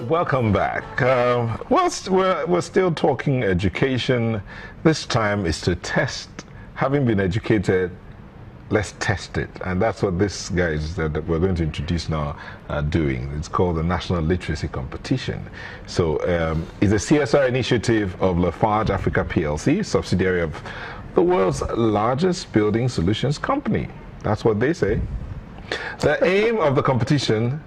Welcome back. We're still talking education. This time is to test. Having been educated, let's test it. And that's what this guys that we're going to introduce now are doing. It's called the National Literacy Competition. So it's a CSR initiative of Lafarge Africa PLC, subsidiary of the world's largest building solutions company. That's what they say. The aim of the competition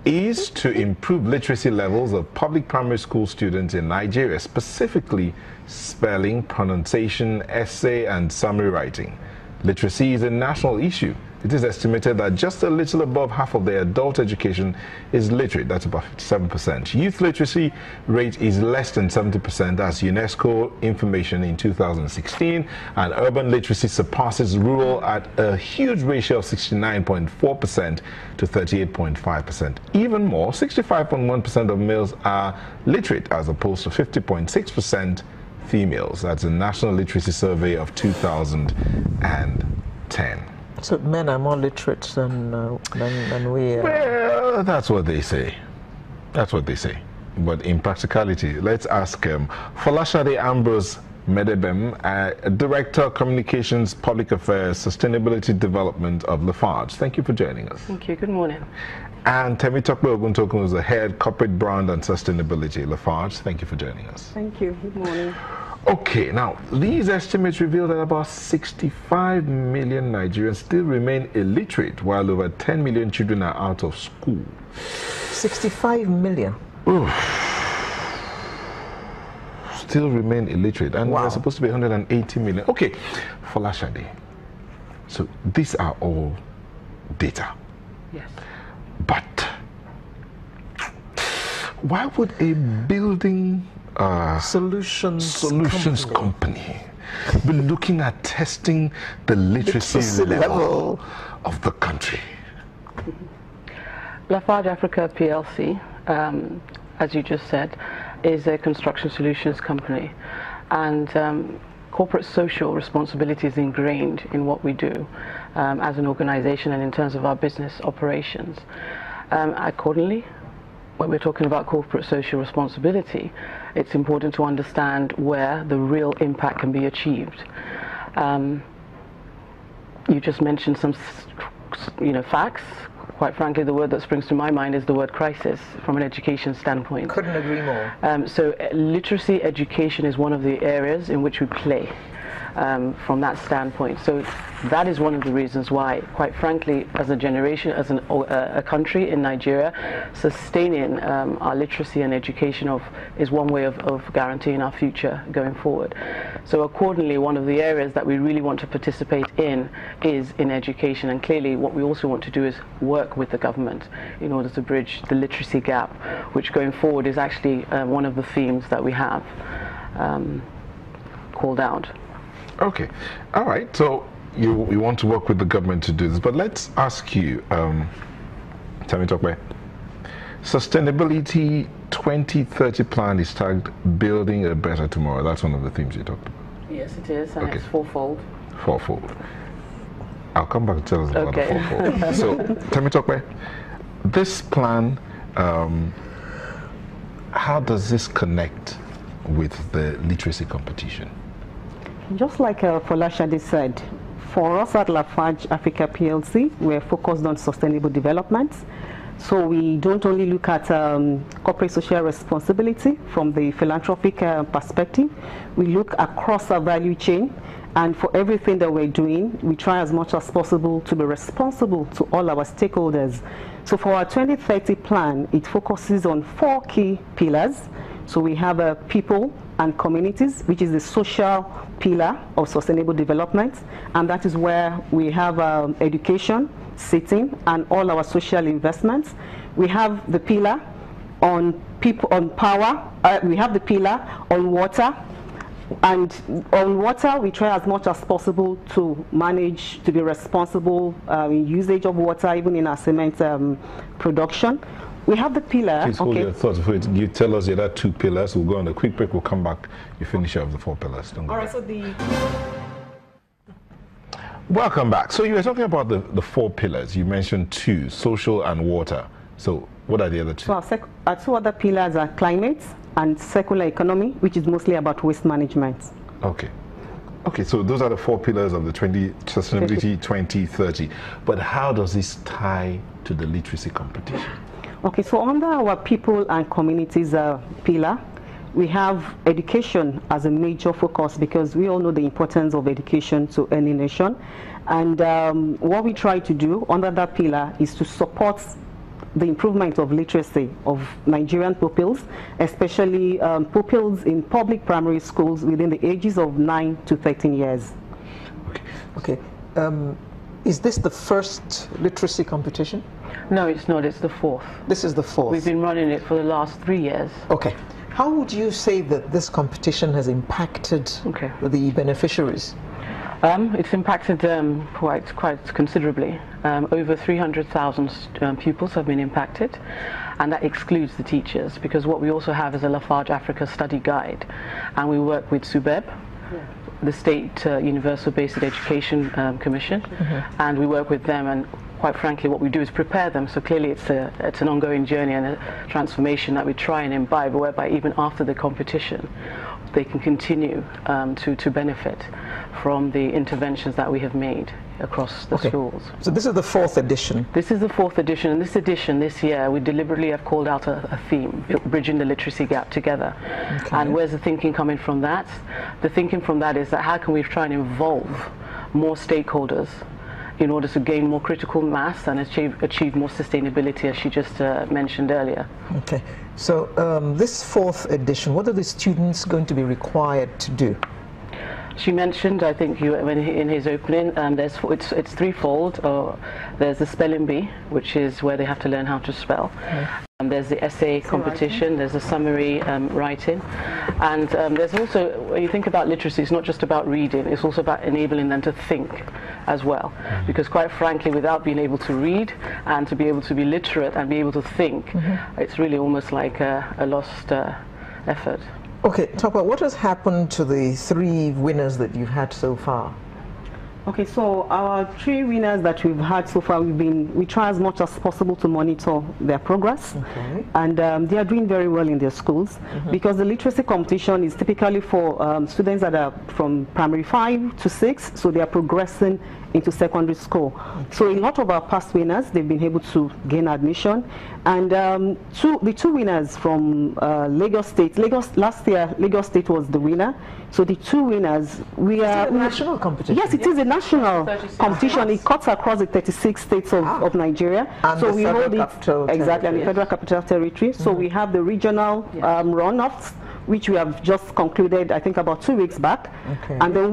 is to improve literacy levels of public primary school students in Nigeria, specifically spelling, pronunciation, essay, and summary writing. Literacy is a national issue. It is estimated that just a little above half of the adult education is literate. That's about 57%. Youth literacy rate is less than 70%, as UNESCO information in 2016, and urban literacy surpasses rural at a huge ratio of 69.4% to 38.5%. Even more, 65.1% of males are literate, as opposed to 50.6% females. That's a national literacy survey of 2010. So men are more literate than we are. Well, that's what they say. That's what they say. But in practicality, let's ask Folashade Ambrose Medebem, Director, Communications, Public Affairs, Sustainability Development of Lafarge. Thank you for joining us. Thank you. Good morning. And Temitokpe Oguntokun is the Head, Corporate Brand and Sustainability, Lafarge. Thank you for joining us. Thank you. Good morning. Okay, now, these estimates reveal that about 65 million Nigerians still remain illiterate, while over 10 million children are out of school. 65 million? Oof. Still remain illiterate, and wow. We're supposed to be 180 million. Okay, Folashade. So these are all data. Yes. But why would a building solutions company be looking at testing the literacy level of the country? Lafarge Africa PLC, as you just said, is a construction solutions company, and corporate social responsibility is ingrained in what we do as an organization and in terms of our business operations. Accordingly, when we're talking about corporate social responsibility, it's important to understand where the real impact can be achieved. You just mentioned some, facts. Quite frankly, the word that springs to my mind is the word crisis from an education standpoint. Couldn't agree more. So literacy education is one of the areas in which we play. From that standpoint. So that is one of the reasons why, quite frankly, as a generation, as a country in Nigeria, sustaining our literacy and education is one way of guaranteeing our future going forward. So accordingly, one of the areas that we really want to participate in is in education, and clearly what we also want to do is work with the government in order to bridge the literacy gap, which going forward is actually one of the themes that we have called out. Okay, all right. So you want to work with the government to do this, but let's ask you, Temitokpe, Sustainability 2030 plan is tagged "Building a Better Tomorrow." That's one of the themes you talked about. Yes, it is, and it's fourfold. Fourfold. I'll come back to tell us about the fourfold. So, Temitokpe, this plan, how does this connect with the literacy competition? Just like Folashade said, for us at Lafarge Africa PLC, we're focused on sustainable development. So we don't only look at corporate social responsibility from the philanthropic perspective. We look across our value chain, and for everything that we're doing, we try as much as possible to be responsible to all our stakeholders. So for our 2030 plan, it focuses on 4 key pillars. So we have people and communities, which is the social pillar of sustainable development, and that is where we have education sitting and all our social investments. We have the pillar on people, on power. We have the pillar on water, And on water, we try as much as possible to manage, to be responsible in usage of water, even in our cement production. We have the pillar. Please hold your thoughts. You tell us there are 2 pillars. We'll go on a quick break. We'll come back. You finish up the 4 pillars. Don't go All right, back. so the... Welcome back. So you were talking about the 4 pillars. You mentioned 2, social and water. So what are the other 2? So our 2 other pillars are climate and circular economy, which is mostly about waste management. Okay. Okay, so those are the 4 pillars of the Sustainability 2030. But how does this tie to the literacy competition? Okay, so under our people and communities pillar, we have education as a major focus because we all know the importance of education to any nation. And what we try to do under that pillar is to support the improvement of literacy of Nigerian pupils, especially pupils in public primary schools within the ages of 9 to 13 years. Okay. Is this the first literacy competition? No, it's not. It's the 4th. This is the 4th. We've been running it for the last 3 years. Okay. How would you say that this competition has impacted the beneficiaries? It's impacted quite considerably. Over 300,000 pupils have been impacted, and that excludes the teachers, because what we also have is a Lafarge Africa study guide, and we work with SUBEB, the State Universal Basic Education Commission, and we work with them, and quite frankly what we do is prepare them. So clearly it's an ongoing journey and a transformation that we try and imbibe, whereby even after the competition they can continue to benefit from the interventions that we have made across the schools. So this is the 4th edition. This is the 4th edition, and this edition this year we deliberately have called out a theme, bridging the literacy gap together. And where's the thinking coming from that? The thinking from that is that how can we try and involve more stakeholders in order to gain more critical mass and achieve more sustainability, as she just mentioned earlier. Okay, so this 4th edition, what are the students going to be required to do? She mentioned, I think in his opening, it's threefold. There's the spelling bee, which is where they have to learn how to spell. There's the essay competition, there's the summary writing, and there's also, when you think about literacy, it's not just about reading, it's also about enabling them to think as well. Because quite frankly, without being able to read and to be able to be literate and be able to think, it's really almost like a lost effort. Okay, talk about what has happened to the 3 winners that you've had so far. Okay, so our 3 winners that we've had so far, we try as much as possible to monitor their progress, and they are doing very well in their schools, because the literacy competition is typically for students that are from primary 5 to 6, so they are progressing into secondary school. So a lot of our past winners, they've been able to gain admission, and the 2 winners from Lagos State. Last year, Lagos State was the winner. So the 2 winners, we are... Is it a national competition? Yes, it is a national competition. It cuts across the 36 states of Nigeria. And so we hold it exactly, and the Federal Capital Territory. So we have the regional runoffs, which we have just concluded, I think, about 2 weeks back. And then we